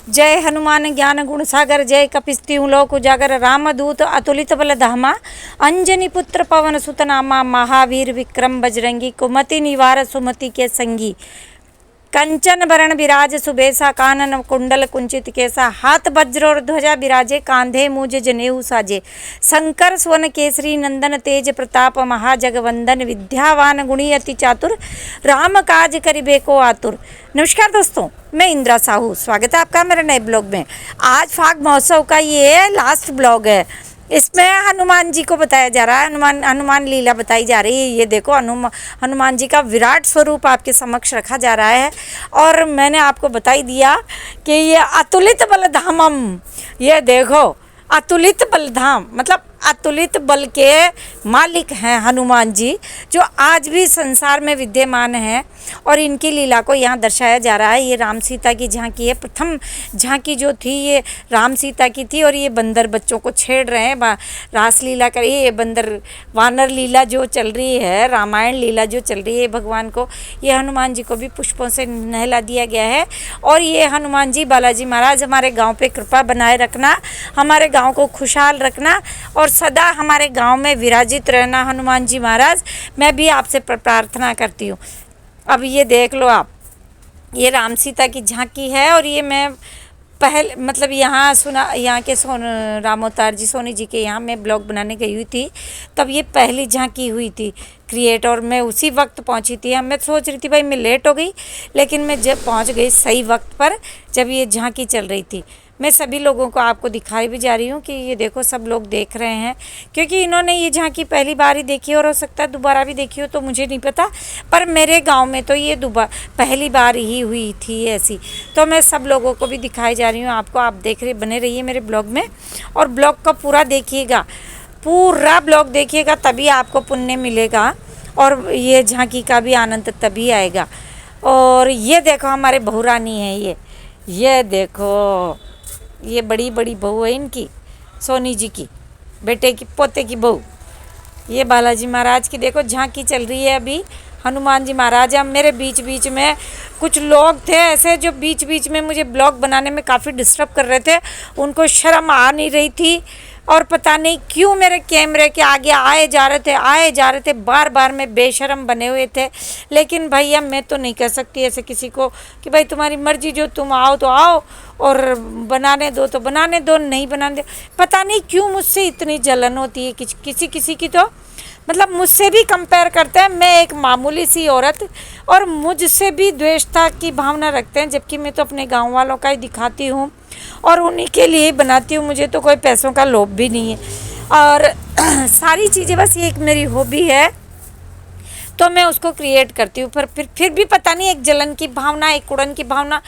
जय हनुमान ज्ञान गुण सागर जय कपिस्तिहु लोक उजागर रामदूत अतुलित बल धामा अंजनी पुत्र पवन सुत नामा महावीर विक्रम बजरंगी कुमति निवार सुमति के संगी कंचन बरण बिराज सुबेसा कानन कुंडल कुंचित केसा हाथ वज्र और ध्वजा बिराजे कांधे मूज जनेऊ साजे शंकर स्वर्ण केसरी नंदन तेज प्रताप महाजगवंदन विद्यावान गुणी अति चातुर राम काज करिबे को आतुर। नमस्कार दोस्तों, मैं इंदिरा साहू, स्वागत है आपका मेरे नए ब्लॉग में। आज फाग महोत्सव का ये लास्ट ब्लॉग है। इसमें हनुमान जी को बताया जा रहा है, हनुमान लीला बताई जा रही है। ये देखो हनुमान जी का विराट स्वरूप आपके समक्ष रखा जा रहा है। और मैंने आपको बताई दिया कि ये अतुलित बलधामम, ये देखो अतुलित बलधाम मतलब अतुलित बल के मालिक हैं हनुमान जी, जो आज भी संसार में विद्यमान हैं। और इनकी लीला को यहाँ दर्शाया जा रहा है। ये राम सीता की झांकी है। प्रथम झांकी जो थी ये राम सीता की थी। और ये बंदर बच्चों को छेड़ रहे हैं, रास लीला कर, ये बंदर वानर लीला जो चल रही है, रामायण लीला जो चल रही है भगवान को, ये हनुमान जी को भी पुष्पों से नहला दिया गया है। और ये हनुमान जी बालाजी महाराज हमारे गाँव पे कृपा बनाए रखना, हमारे गाँव को खुशहाल रखना और सदा हमारे गांव में विराजित रहना हनुमान जी महाराज, मैं भी आपसे प्रार्थना करती हूँ। अब ये देख लो आप, ये राम सीता की झांकी है। और ये मैं पहले मतलब यहाँ के राम अवतार जी सोनी जी के यहाँ मैं ब्लॉग बनाने गई हुई थी, तब ये पहली झांकी हुई थी क्रिएट। और मैं उसी वक्त पहुँची थी। मैं सोच रही थी भाई मैं लेट हो गई, लेकिन मैं जब पहुँच गई सही वक्त पर, जब ये झांकी चल रही थी। मैं सभी लोगों को आपको दिखाई भी जा रही हूँ कि ये देखो सब लोग देख रहे हैं, क्योंकि इन्होंने ये झांकी पहली बार ही देखी और हो सकता है दोबारा भी देखी हो, तो मुझे नहीं पता। पर मेरे गांव में तो ये पहली बार ही हुई थी ऐसी। तो मैं सब लोगों को भी दिखाई जा रही हूँ आपको। आप देख रहे बने रहिए मेरे ब्लॉग में, और ब्लॉग का पूरा देखिएगा, पूरा ब्लॉग देखिएगा, तभी आपको पुण्य मिलेगा और ये झांकी का भी आनंद तभी आएगा। और ये देखो हमारे बहू रानी है, ये देखो, ये बड़ी बड़ी बहू है इनकी, सोनी जी की बेटे की पोते की बहू। ये बालाजी महाराज की देखो झांकी चल रही है अभी। हनुमान जी महाराज अब मेरे बीच बीच में कुछ लोग थे ऐसे जो बीच बीच में मुझे ब्लॉग बनाने में काफ़ी डिस्टर्ब कर रहे थे। उनको शर्म आ नहीं रही थी और पता नहीं क्यों मेरे कैमरे के आगे आए जा रहे थे, बार बार में बेशर्म बने हुए थे। लेकिन भैया मैं तो नहीं कह सकती ऐसे किसी को कि भाई तुम्हारी मर्जी, जो तुम आओ तो आओ और बनाने दो तो बनाने दो, नहीं बनाने दो। पता नहीं क्यों मुझसे इतनी जलन होती है किसी की, तो मतलब मुझसे भी कंपेयर करते हैं। मैं एक मामूली सी औरत और मुझसे भी द्वेषता की भावना रखते हैं, जबकि मैं तो अपने गाँव वालों का ही दिखाती हूँ और उन्हीं के लिए बनाती हूँ। मुझे तो कोई पैसों का लोभ भी नहीं है और सारी चीज़ें बस ये एक मेरी हॉबी है, तो मैं उसको क्रिएट करती हूँ। पर फिर भी पता नहीं एक जलन की भावना, एक उड़न की भावना।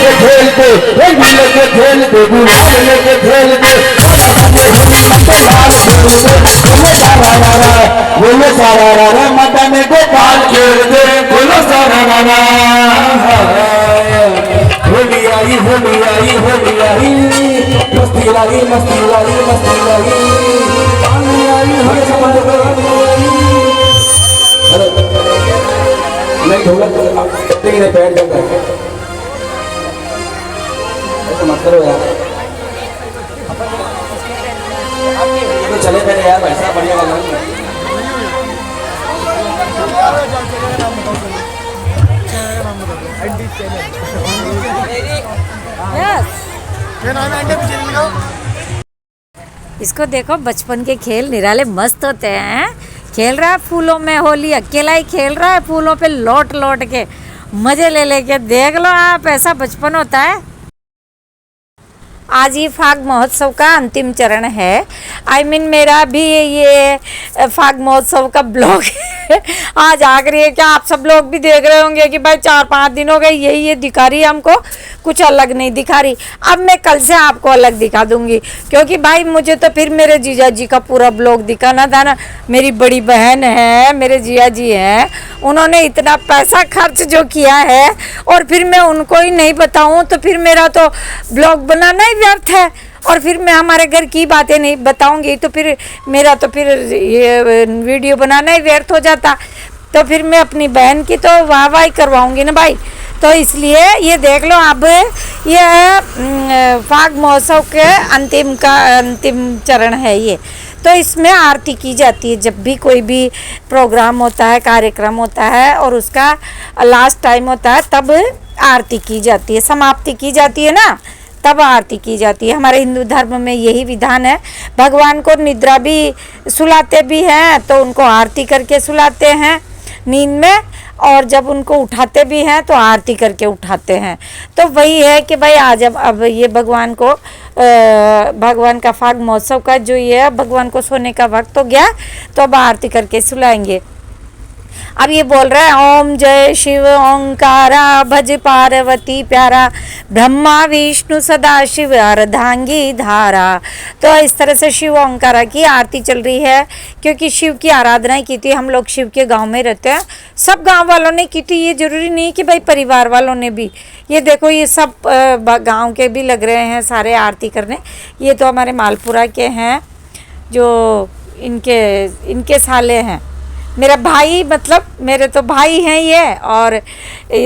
लेके खेलते, रंगी लेके खेलते, गुलाल लेके खेलते, बोलो सारा रारा मदन गोपाल खेलते, बोलो सारा रारा। होली आई होली आई होली आई, मस्ती लाई मस्ती लाई मस्ती लाई, पानी आई हर समझ नहीं ढोलक लेकिन बैठ जाता है, ऐसा मत करो यार, तो चले पहले यार, ऐसा बढ़िया वाला इसको देखो, बचपन के खेल निराले मस्त होते हैं। खेल रहा है फूलों में होली, अकेला ही खेल रहा है फूलों पे लौट लौट के, मजे ले लेके। देख लो आप, ऐसा बचपन होता है। आज ये फाग महोत्सव का अंतिम चरण है। मेरा भी ये फाग महोत्सव का ब्लॉग आज आखिरी है। क्या आप सब लोग भी देख रहे होंगे कि भाई 4-5 दिन हो गए ये दिखा रही है हमको, कुछ अलग नहीं दिखा रही। अब मैं कल से आपको अलग दिखा दूंगी, क्योंकि भाई मुझे तो फिर मेरे जीजा जी का पूरा ब्लॉग दिखाना था ना। मेरी बड़ी बहन है, मेरे जीजा जी हैं, उन्होंने इतना पैसा खर्च जो किया है और फिर मैं उनको ही नहीं बताऊं तो फिर मेरा तो ब्लॉग बनाना ही व्यर्थ है। और फिर मैं हमारे घर की बातें नहीं बताऊंगी तो फिर मेरा तो फिर ये वीडियो बनाना ही व्यर्थ हो जाता। तो फिर मैं अपनी बहन की तो वाहवाही करवाऊंगी ना भाई। तो इसलिए ये देख लो, अब ये फाग महोत्सव के अंतिम चरण है ये। तो इसमें आरती की जाती है। जब भी कोई भी प्रोग्राम होता है, कार्यक्रम होता है और उसका लास्ट टाइम होता है, तब आरती की जाती है, समाप्ति की जाती है ना, तब आरती की जाती है। हमारे हिंदू धर्म में यही विधान है। भगवान को निद्रा भी सुलाते भी हैं तो उनको आरती करके सुलाते हैं नींद में, और जब उनको उठाते भी हैं तो आरती करके उठाते हैं। तो वही है कि भाई आज अब ये भगवान को भगवान का फाग महोत्सव का जो ये है, भगवान को सोने का वक्त हो गया तो अब आरती करके सुलाएंगे। अब ये बोल रहे हैं ओम जय शिव ओंकारा भज पार्वती प्यारा ब्रह्मा विष्णु सदा शिव अर्धांगी धारा। तो इस तरह से शिव ओंकारा की आरती चल रही है, क्योंकि शिव की आराधना की थी। हम लोग शिव के गांव में रहते हैं, सब गांव वालों ने की थी। ये जरूरी नहीं कि भाई परिवार वालों ने भी। ये देखो, ये सब गांव के भी लग रहे हैं सारे आरती करने। ये तो हमारे मालपुरा के हैं, जो इनके साले हैं। मेरा भाई, मतलब मेरे तो भाई हैं ये, और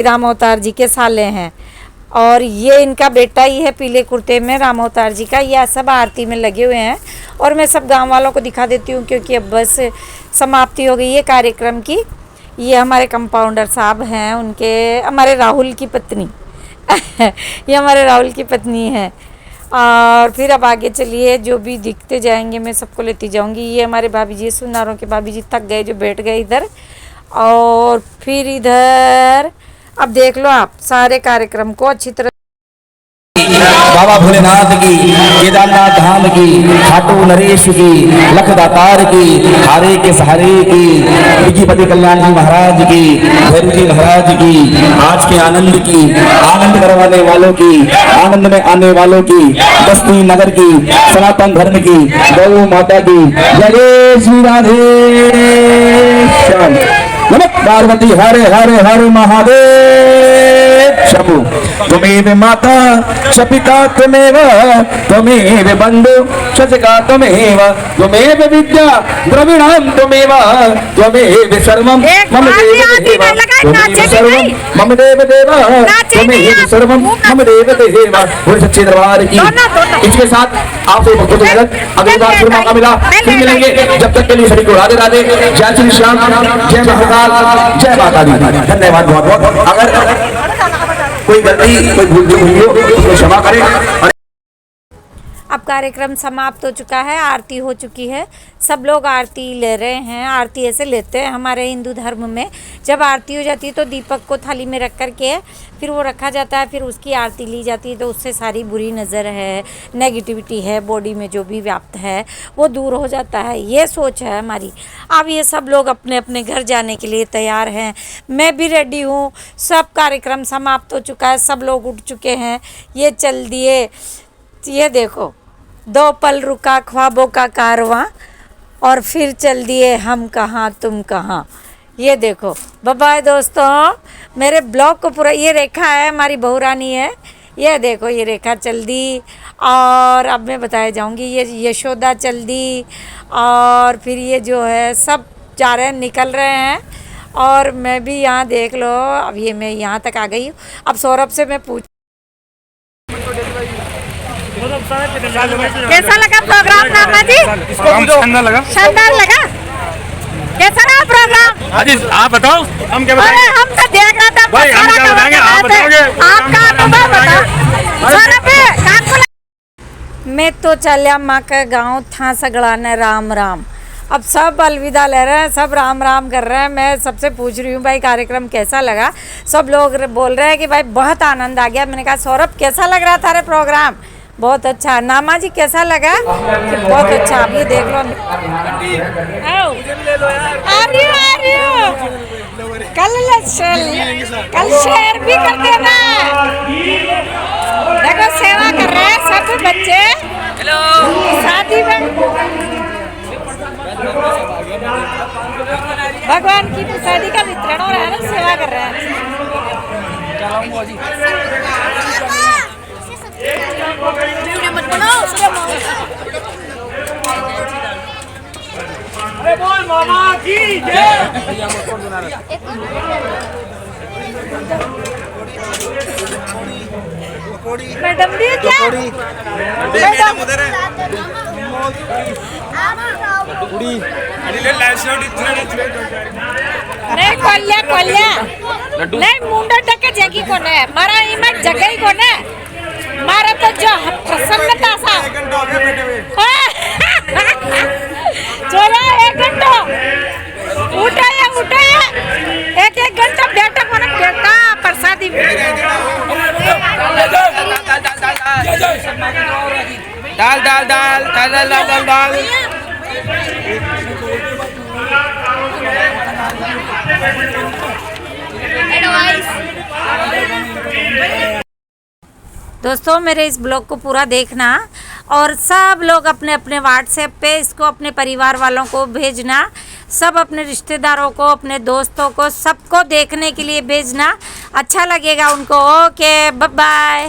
राम अवतार जी के साले हैं, और ये इनका बेटा ही है पीले कुर्ते में राम अवतार जी का। यह सब आरती में लगे हुए हैं और मैं सब गांव वालों को दिखा देती हूँ, क्योंकि अब बस समाप्ति हो गई है कार्यक्रम की। ये हमारे कंपाउंडर साहब हैं, उनके हमारे राहुल की पत्नी ये हमारे राहुल की पत्नी है। और फिर अब आगे चलिए, जो भी दिखते जाएंगे मैं सबको लेती जाऊंगी। ये हमारे भाभी जी, सुनारों के भाभी जी थक गए जो बैठ गए इधर। और फिर इधर अब देख लो आप सारे कार्यक्रम को अच्छी तरह। बाबा भोलेनाथ की, केदारनाथ धाम की, खाटू नरेश की, लखदातार की, हारे के सहारे की, विजयपति कल्याण जी महाराज की, भैरव जी महाराज की, आज के आनंद की, आनंद करवाने वालों की, आनंद में आने वालों की, बस्ती नगर की, सनातन धर्म की, गौ माता की, जय श्री राधे श्याम। नमः पार्वती हरे हरे हर महादेव शंभु। त्वमेव माता च पिता त्वमेव, त्वमेव बंधु सखा त्वमेव, त्वमेव विद्या द्रविणं त्वमेव, त्वमेव सर्वं मम देव त्वमेव सर्वं मम देव त्वमेव सर्वं मम देव। बोले सच्चे दरबार की। इसके साथ आपसे भक्तों को अगली बार फिर मौका मिला फिर मिलेंगे। जब तक के लिए सभी को राधे राधे, जय श्री श्याम, जय महाकाल, जय माता दी। धन्यवाद बहुत बहुत। अगर कोई गलती, कोई भूल चूक हुई हो तो क्षमा करें। अब कार्यक्रम समाप्त हो चुका है, आरती हो चुकी है। सब लोग आरती ले रहे हैं। आरती ऐसे लेते हैं हमारे हिंदू धर्म में, जब आरती हो जाती है तो दीपक को थाली में रख कर के फिर वो रखा जाता है, फिर उसकी आरती ली जाती है, तो उससे सारी बुरी नज़र है, नेगेटिविटी है बॉडी में जो भी व्याप्त है वो दूर हो जाता है। ये सोच है हमारी। अब ये सब लोग अपने अपने घर जाने के लिए तैयार हैं, मैं भी रेडी हूँ। सब कार्यक्रम समाप्त हो चुका है, सब लोग उठ चुके हैं। ये चल दिए, ये देखो, 2 पल रुका ख्वाबों का कारवां और फिर चल दिए हम कहाँ तुम कहाँ। ये देखो, बाय बाय दोस्तों। मेरे ब्लॉग को पूरा, ये रेखा है हमारी बहू रानी है, ये देखो ये रेखा चल दी। और अब मैं बताया जाऊँगी, ये यशोदा चल दी। और फिर ये जो है सब जा रहे हैं, निकल रहे हैं। और मैं भी यहाँ देख लो, अब ये मैं यहाँ तक आ गई हूँ। अब सौरभ से मैं पूछ, कैसा लगा प्रोग्राम नामा जी? शानदार लगा। शानदार लगा। कैसा रहा प्रोग्राम? अजी आप बताओ, हम क्या बताएं? अरे हम तो देख रहे थे, भाई हम क्या बताएंगे, आप बताओगे। आपका अनुभव बताओ। सौरभ कान को मैं तो चलिया माँ का गाँव था सगड़ाने राम राम। अब सब अलविदा ले रहे हैं, सब राम राम कर रहे हैं। मैं सबसे पूछ रही हूँ भाई कार्यक्रम कैसा लगा? सब लोग बोल रहे हैं कि भाई बहुत आनंद आ गया। मैंने कहा सौरभ कैसा लग रहा था रे प्रोग्राम? बहुत अच्छा। नामा जी कैसा लगा? बहुत अच्छा। अब ये देख लो, आओ आ रही हो। कल शेयर भी कर देना। देखो सेवा कर रहे हैं सब बच्चे। हेलो, शादी में भगवान की प्रसादी का वितरण हो रहा है ना, सेवा कर रहे हैं। अरे बोल मामा की जय। मैडम भी क्या? मैडम उधर है। नहीं कोल्या नहीं, मुंडा टके जगी कोने, मारा इमेज जगह ही कोने, मारा तो जो प्रसन्नता सा चला 1 घंटा उठाया 1 घंटा बेटा कोने, बेटा प्रसादी दाल दाल दाल दाल दाल दाल दाल। दोस्तों मेरे इस ब्लॉग को पूरा देखना और सब लोग अपने अपने व्हाट्सएप पे इसको अपने परिवार वालों को भेजना, सब अपने रिश्तेदारों को, अपने दोस्तों को, सबको देखने के लिए भेजना। अच्छा लगेगा उनको। Okay bye bye.